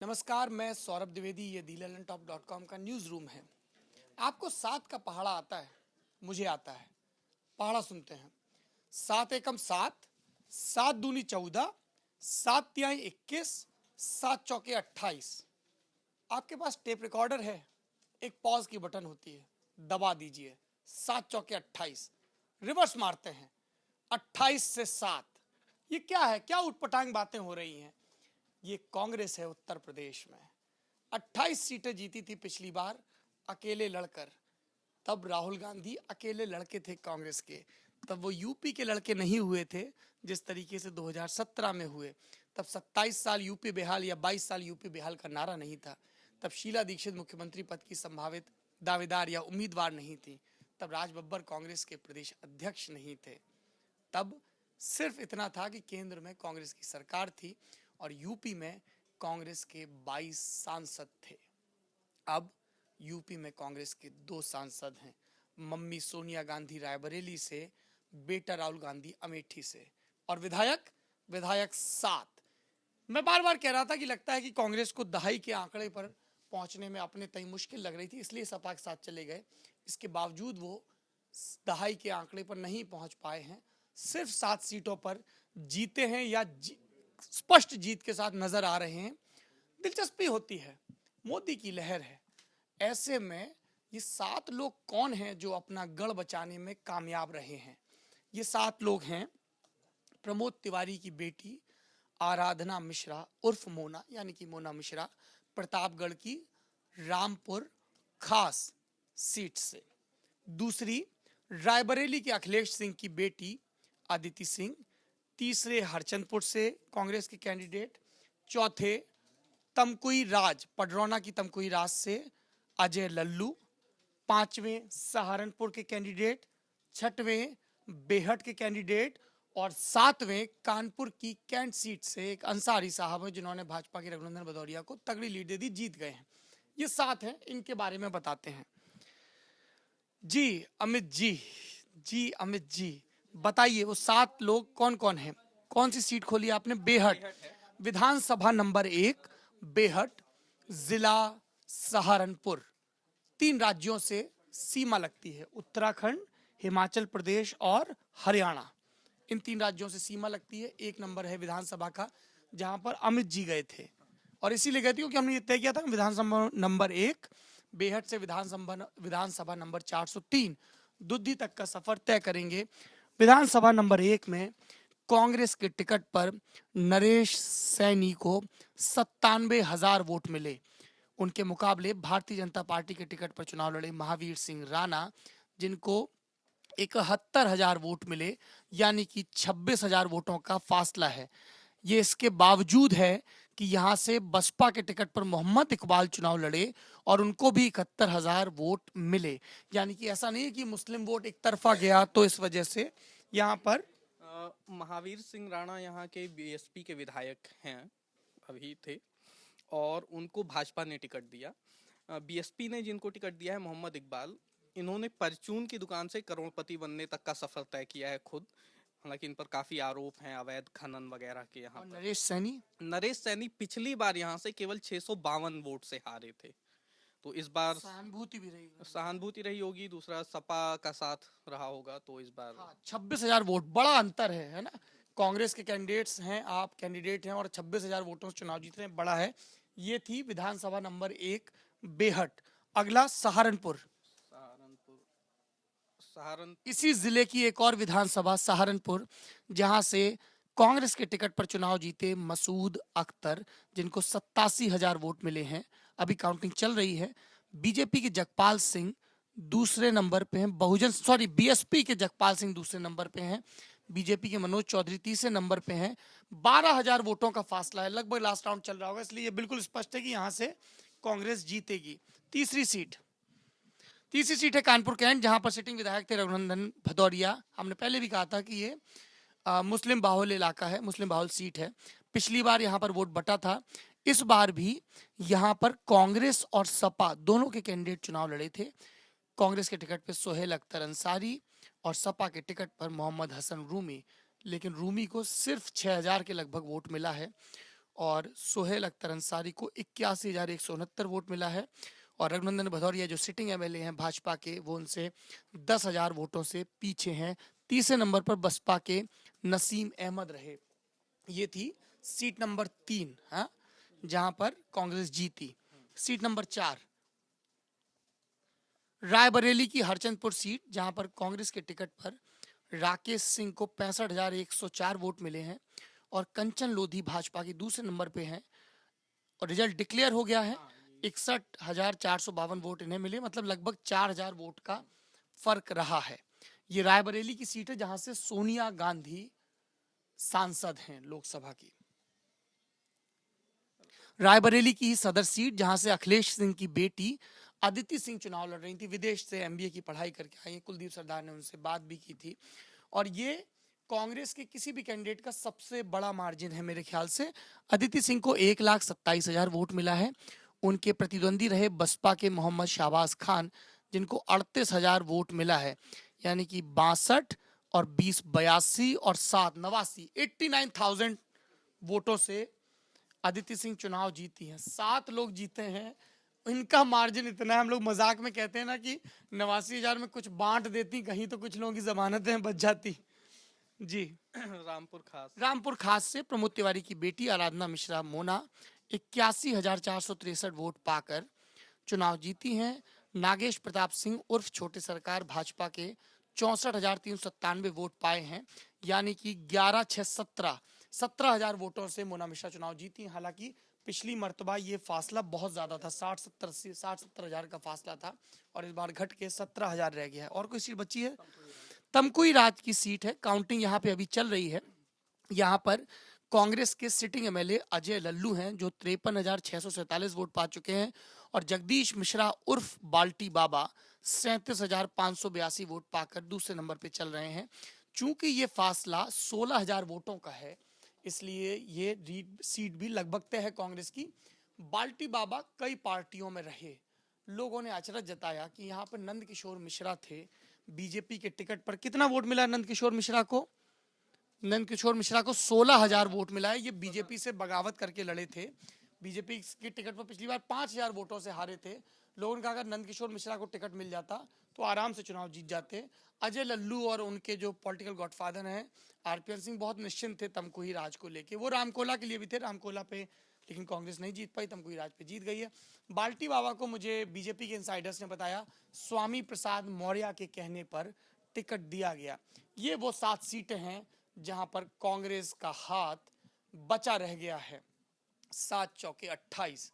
नमस्कार, मैं सौरभ द्विवेदी। ये thelalantop.com का न्यूज़ रूम है। आपको 7 का पहाड़ा आता है? मुझे आता है। पहाड़ा सुनते हैं। 7 एकम 7, 7 दूनी 14, 7 तिहाई 21, 7 चौके 28। आपके पास टेप रिकॉर्डर है? एक पॉज की बटन होती है, दबा दीजिए। 7 चौके 28। रिवर्स मारते हैं, 28 से 7। ये क्या है? क्या उटपटांग बातें हो रही हैं? ये कांग्रेस है उत्तर प्रदेश में। 28 सीटें जीती थी पिछली बार अकेले लड़कर। तब राहुल गांधी अकेले लड़के थे कांग्रेस के। तब वो यूपी के लड़के नहीं हुए थे जिस तरीके से 2017 में हुए। तब 27 साल यूपी बेहाल या 22 साल यूपी बेहाल का नारा नहीं था। तब शीला दीक्षित मुख्यमंत्री पद की संभावित दावेदार या उम्मीदवार नहीं थी। तब राज बब्बर कांग्रेस के प्रदेश अध्यक्ष नहीं थे। तब सिर्फ इतना था कि केंद्र में कांग्रेस की सरकार थी और यूपी में कांग्रेस के 22 सांसद थे। अब यूपी में कांग्रेस के 2 सांसद हैं। मम्मी सोनिया गांधी रायबरेली से, बेटा राहुल गांधी अमेठी से। और विधायक 7। मैं बार बार कह रहा था कि लगता है कि कांग्रेस को दहाई के आंकड़े पर पहुंचने में अपने तय मुश्किल लग रही थी, इसलिए सपा के साथ चले गए। इसके बावजूद वो दहाई के आंकड़े पर नहीं पहुंच पाए हैं। सिर्फ 7 सीटों पर जीते हैं या स्पष्ट जीत के साथ नजर आ रहे हैं। दिलचस्पी होती है, मोदी की लहर है। ऐसे में ये 7 लोग कौन हैं जो अपना गढ़ बचाने में कामयाब रहे हैं? ये 7 लोग हैं प्रमोद तिवारी की बेटी आराधना मिश्रा उर्फ मोना, यानी कि मोना मिश्रा, प्रतापगढ़ की रामपुर खास सीट से। दूसरी, रायबरेली के अखिलेश सिंह की बेटी अदिति सिंह। तीसरे, हरचंदपुर से कांग्रेस के कैंडिडेट। चौथे, तमकुई राज, पडरौना की तमकुई राज से अजय लल्लू। पांचवें, सहारनपुर के कैंडिडेट। छठवें, बेहट के कैंडिडेट। और सातवें, कानपुर की कैंट सीट से एक अंसारी साहब है जिन्होंने भाजपा के रघुनंदन भदौरिया को तगड़ी लीड दे दी, जीत गए हैं। ये 7 हैं, इनके बारे में बताते हैं। जी अमित जी बताइए, वो 7 लोग कौन कौन हैं? कौन सी सीट खोली आपने? बेहट। विधानसभा नंबर 1 बेहट, जिला सहारनपुर। 3 राज्यों से सीमा लगती है, उत्तराखंड, हिमाचल प्रदेश और हरियाणा। इन 3 राज्यों से सीमा लगती है। 1 नंबर है विधानसभा का, जहां पर अमित जी गए थे। और इसीलिए गए थे क्योंकि हमने ये तय किया था कि विधानसभा नंबर 1 बेहट से विधानसभा नंबर 403 दुद्धी तक का सफर तय करेंगे। विधानसभा नंबर 1 में कांग्रेस के टिकट पर नरेश सैनी को 97,000 वोट मिले। उनके मुकाबले भारतीय जनता पार्टी के टिकट पर चुनाव लड़े महावीर सिंह राणा, जिनको 71,000 वोट मिले, यानी कि 26,000 वोटों का फासला है। ये इसके बावजूद है कि यहां से बसपा के टिकट पर मोहम्मद इकबाल चुनाव लड़े और उनको भी 71,000 वोट मिले। यानी कि ऐसा नहीं है कि मुस्लिम वोट एक तरफा गया, तो इस वजह से यहाँ पर महावीर सिंह राणा यहाँ के बीएसपी के विधायक हैं, अभी थे, और उनको भाजपा ने टिकट दिया। बीएसपी ने जिनको टिकट दिया है मोहम्मद इकबाल, इन्होंने परचून की दुकान से करोड़पति बनने तक का सफर तय किया है खुद। हालांकि इन पर काफी आरोप हैं अवैध खनन वगैरह के। यहाँ पर नरेश सैनी पिछली बार यहाँ से केवल 652 वोट से हारे थे, तो इस बार सहानुभूति रही होगी। दूसरा, सपा का साथ रहा होगा, तो इस बार 26,000 वोट, बड़ा अंतर है ना? कांग्रेस के कैंडिडेट्स हैं, आप कैंडिडेट हैं और 26,000 वोटों से चुनाव जीत रहे हैं, बड़ा है। ये थी विधानसभा नंबर 1 बेहट। अगला सहारनपुर। इसी जिले की एक और विधानसभा सहारनपुर, जहां से कांग्रेस के टिकट पर चुनाव जीते मसूद अख्तर, जिनको 87,000 वोट मिले हैं। अभी काउंटिंग चल रही है। बीजेपी के जगपाल सिंह दूसरे नंबर पे हैं। बीएसपी के जगपाल सिंह दूसरे नंबर पे हैं। बीजेपी के मनोज चौधरी तीसरे नंबर पे हैं। 12,000 वोटों का फासला है, लगभग लास्ट राउंड चल रहा होगा, इसलिए ये बिल्कुल स्पष्ट है कि यहां से कांग्रेस जीतेगी। तीसरी सीट है कानपुर कैंट, जहां पर सिटिंग विधायक थे रघुनंदन भदौरिया। हमने पहले भी कहा था कि ये मुस्लिम बाहुल इलाका है, मुस्लिम बाहुल सीट है। पिछली बार यहाँ पर वोट बटा था। इस बार भी यहाँ पर कांग्रेस और सपा दोनों के कैंडिडेट चुनाव लड़े थे। कांग्रेस के टिकट पर सोहेल अख्तर अंसारी और सपा के टिकट पर मोहम्मद हसन रूमी, लेकिन रूमी को सिर्फ 6,000 के लगभग वोट मिला है। और सोहेल अख्तर अंसारी को 81,169 वोट मिला है। और रघुनंदन भदौरिया जो सिटिंग एमएलए हैं भाजपा के, वो उनसे 10,000 वोटों से पीछे हैं। तीसरे नंबर पर बसपा के नसीम अहमद रहे। ये थी सीट नंबर 3, हाँ, जहां पर कांग्रेस जीती। सीट नंबर 4 रायबरेली की हरचंदपुर सीट, जहां पर कांग्रेस के टिकट पर राकेश सिंह को 65,104 वोट मिले हैं और कंचन लोधी भाजपा की दूसरे नंबर पे हैं और रिजल्ट डिक्लेयर हो गया है। 61,452 वोट इन्हें मिले, मतलब लगभग 4,000 वोट का फर्क रहा है। ये रायबरेली की सीट है जहां से सोनिया गांधी सांसद हैं लोकसभा की। रायबरेली की सदर सीट, जहां से अखिलेश सिंह की बेटी अदिति सिंह चुनाव लड़ रही थी, विदेश से एमबीए की पढ़ाई करके आई है। कुलदीप सरदार ने उनसे बात भी की थी और ये कांग्रेस के किसी भी कैंडिडेट का सबसे बड़ा मार्जिन है मेरे ख्याल से। अदिति सिंह को 1,27,000 वोट मिला है। उनके प्रतिद्वंदी रहे बसपा के मोहम्मद शाहबाज खान, जिनको 38,000 वोट मिला है, यानी कि 62 और 20 82 और 7 89 89,000 वोटों से अदिति सिंह चुनाव जीती हैं। 7 लोग जीते हैं, इनका मार्जिन इतना है। हम लोग मजाक में कहते हैं ना कि 89,000 में कुछ बांट देती कहीं तो कुछ लोगों की जमानतें बच जाती। जी। रामपुर खास से प्रमोद तिवारी की बेटी आराधना मिश्रा मोना 81,463 वोट पाकर चुनाव जीती हैं। नागेश प्रताप सिंह उर्फ छोटे सरकार भाजपा के 64,397 वोट पाए हैं, यानी कि 17,000 वोटों से मोना मिश्रा चुनाव जीती। हालांकि पिछली मर्तबा ये फासला बहुत ज्यादा था, 60-70 हजार का फासला था और इस बार घट के 17,000 रह गया है। और कोई सीट बची है? तमकुई राज की सीट है। काउंटिंग यहाँ पे अभी चल रही है। यहाँ पर कांग्रेस के सिटिंग एमएलए अजय लल्लू हैं, जो 53,647 वोट पा चुके हैं और जगदीश मिश्रा उर्फ बाल्टी बाबा 37,582 वोट पाकर दूसरे नंबर पे चल रहे हैं। चूंकि ये फासला 16,000 वोटों का है, इसलिए ये सीट भी लगभग तय है कांग्रेस की। बाल्टी बाबा कई पार्टियों में रहे। लोगों ने अचरज जताया कि यहाँ पर नंद किशोर मिश्रा थे, बीजेपी के टिकट पर कितना वोट मिला नंद किशोर मिश्रा को? नंद किशोर मिश्रा को 16,000 वोट मिला है। ये बीजेपी से बगावत करके लड़े थे। बीजेपी के टिकट पर पिछली बार 5,000 वोटों से हारे थे। लोगों ने कहा अगर नंद किशोर मिश्रा को टिकट मिल जाता तो आराम से चुनाव जीत जाते। अजय लल्लू और उनके जो पॉलिटिकल गॉडफादर हैं आरपीएन सिंह बहुत निश्चिंत थे तमकुही राज को लेके। वो रामकोला के लिए भी थे, रामकोला पे लेकिन कांग्रेस नहीं जीत पाई, तमकुही राज पे जीत गई है। बाल्टी बाबा को मुझे बीजेपी के इनसाइडर्स ने बताया स्वामी प्रसाद मौर्य के कहने पर टिकट दिया गया। ये वो 7 सीटें हैं जहां पर कांग्रेस का हाथ बचा रह गया है। 7 चौके 28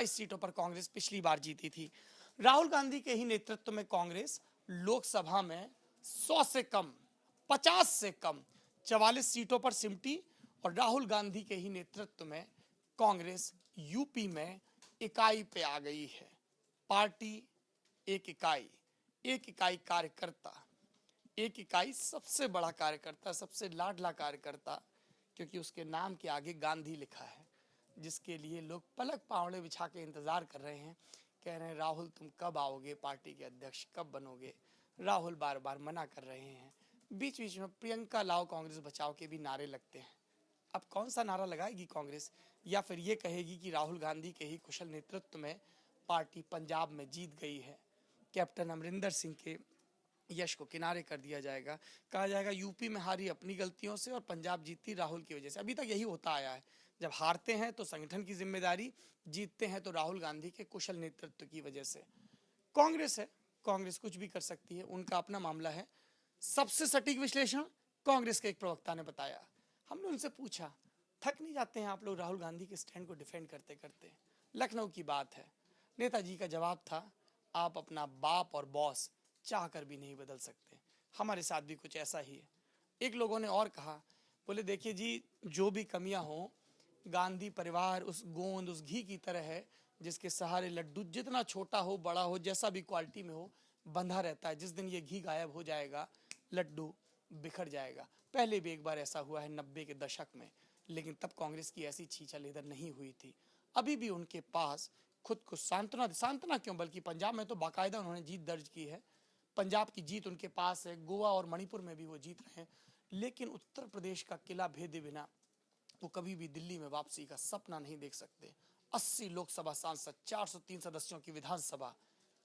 सीटों पर कांग्रेस पिछली बार जीती थी। राहुल गांधी के ही नेतृत्व में कांग्रेस लोकसभा में 100 से कम 50 से कम 44 सीटों पर सिमटी और राहुल गांधी के ही नेतृत्व में कांग्रेस यूपी में इकाई पे आ गई है। पार्टी एक इकाई कार्यकर्ता, एक इकाई सबसे बड़ा कार्यकर्ता, सबसे लाडला कार्यकर्ता, क्योंकि उसके नाम के आगे गांधी लिखा है, जिसके लिए लोग पलक पावड़े बिछा के इंतजार कर रहे हैं। कह रहे हैं राहुल तुम कब आओगे, पार्टी के अध्यक्ष कब बनोगे। राहुल बार बार मना कर रहे हैं। बीच बीच में प्रियंका लाओ कांग्रेस बचाओ के भी नारे लगते हैं। अब कौन सा नारा लगाएगी कांग्रेस? या फिर ये कहेगी कि राहुल गांधी के ही कुशल नेतृत्व में पार्टी पंजाब में जीत गई है, कैप्टन अमरिंदर सिंह के यश को किनारे कर दिया जाएगा, कहा जाएगा यूपी में हारी अपनी गलतियों से और पंजाब जीती राहुल की वजह से। अभी तक यही होता आया है, जब हारते हैं तो संगठन की जिम्मेदारी, जीतते हैं तो राहुल गांधी के कुशल नेतृत्व की वजह से। कांग्रेस है, कांग्रेस कुछ भी कर सकती है, उनका अपना मामला है। सबसे सटीक विश्लेषण कांग्रेस के एक प्रवक्ता ने बताया। हमने उनसे पूछा थक नहीं जाते हैं आप लोग राहुल गांधी के स्टैंड को डिफेंड करते करते? लखनऊ की बात है। नेताजी का जवाब था आप अपना बाप और बॉस चाह कर भी नहीं बदल सकते। हमारे साथ भी कुछ ऐसा ही है। एक लोगों ने और कहा, बोले देखिए जी, जो भी कमियां हो, गांधी परिवार उस गोंद उस घी की तरह है जिसके सहारे लड्डू जितना छोटा हो बड़ा हो जैसा भी क्वालिटी में हो बंधा रहता है। जिस दिन ये घी गायब हो जाएगा लड्डू बिखर जाएगा। पहले भी एक बार ऐसा हुआ है 90 के दशक में, लेकिन तब कांग्रेस की ऐसी छीछल इधर नहीं हुई थी। अभी भी उनके पास खुद को सांत्वना क्यों, बल्कि पंजाब में तो बाकायदा उन्होंने जीत दर्ज की है। पंजाब की जीत उनके पास है, गोवा और मणिपुर में भी वो जीत रहे हैं। लेकिन उत्तर प्रदेश का किला भेदे बिना तो कभी भी दिल्ली में वापसी का सपना नहीं देख सकते। 80 लोकसभा सांसद, 403 सदस्यों की विधानसभा,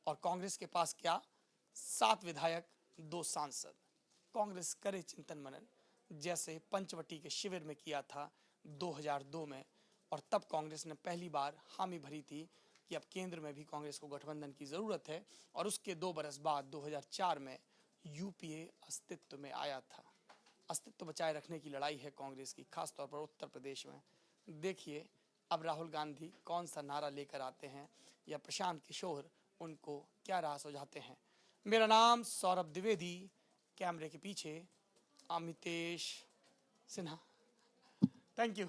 और कांग्रेस के पास क्या, 7 विधायक, 2 सांसद। कांग्रेस करे चिंतन मनन, जैसे पंचवटी के शिविर में किया था 2002 में, और तब कांग्रेस ने पहली बार हामी भरी थी कि अब केंद्र में भी कांग्रेस को गठबंधन की ज़रूरत है, और उसके 2 बरस बाद 2004 में यूपीए अस्तित्व में आया था। अस्तित्व बचाए रखने की लड़ाई है कांग्रेस की, खासतौर पर उत्तर प्रदेश में। देखिए अब राहुल गांधी कौन सा नारा लेकर आते हैं, या प्रशांत किशोर उनको क्या राह सुझाते हैं। मेरा नाम सौरभ द्विवेदी, कैमरे के पीछे अमितेश सिन्हा। Thank you.